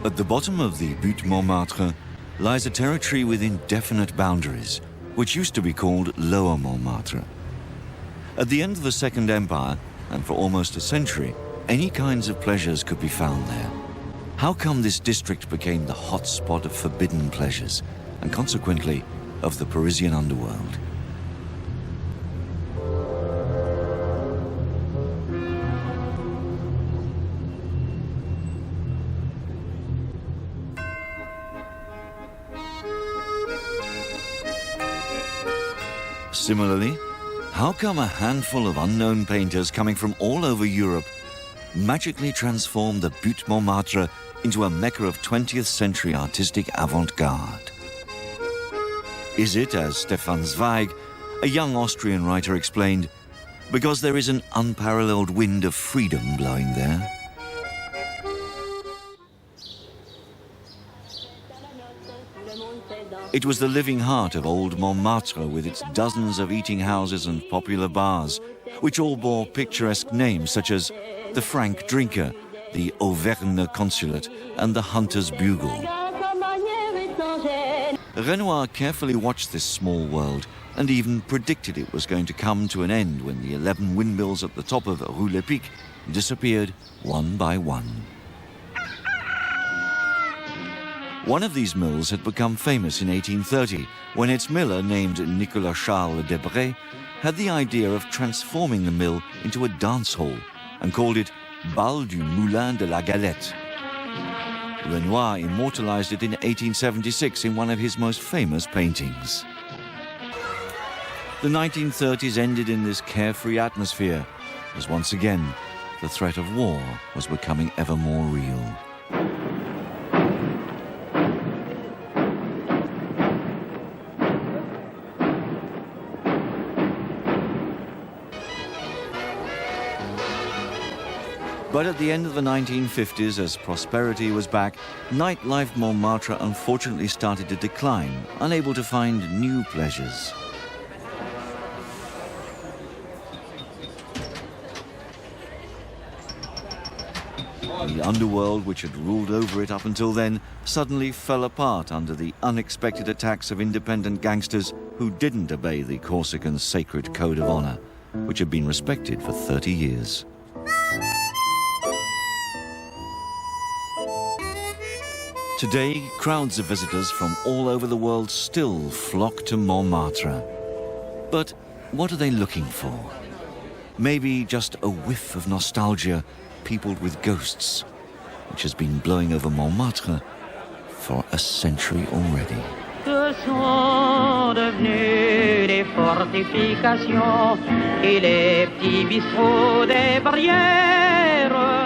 At the bottom of the Butte Montmartre lies a territory with indefinite boundaries, which used to be called Lower Montmartre. At the end of the Second Empire, and for almost a century, any kinds of pleasures could be found there. How come this district became the hot spot of forbidden pleasures, and consequently, of the Parisian underworld? Similarly, how come a handful of unknown painters coming from all over Europe magically transformed the Butte Montmartre into a mecca of 20th century artistic avant-garde? Is it, as Stefan Zweig, a young Austrian writer, explained, because there is an unparalleled wind of freedom blowing there? It was the living heart of old Montmartre, with its dozens of eating houses and popular bars, which all bore picturesque names such as the Frank Drinker, the Auvergne Consulate, and the Hunter's Bugle. Renoir carefully watched this small world and even predicted it was going to come to an end when the 11 windmills at the top of Rue Lepic disappeared one by one. One of these mills had become famous in 1830 when its miller, named Nicolas Charles Debré, had the idea of transforming the mill into a dance hall and called it Bal du Moulin de la Galette. Renoir immortalized it in 1876 in one of his most famous paintings. The 1930s ended in this carefree atmosphere, as once again the threat of war was becoming ever more real. But at the end of the 1950s, as prosperity was back, nightlife Montmartre unfortunately started to decline, unable to find new pleasures. The underworld, which had ruled over it up until then, suddenly fell apart under the unexpected attacks of independent gangsters who didn't obey the Corsican sacred code of honor, which had been respected for 30 years. Today, crowds of visitors from all over the world still flock to Montmartre. But what are they looking for? Maybe just a whiff of nostalgia peopled with ghosts, which has been blowing over Montmartre for a century already. Que sont devenues les fortifications et les petits bistrots des barrières?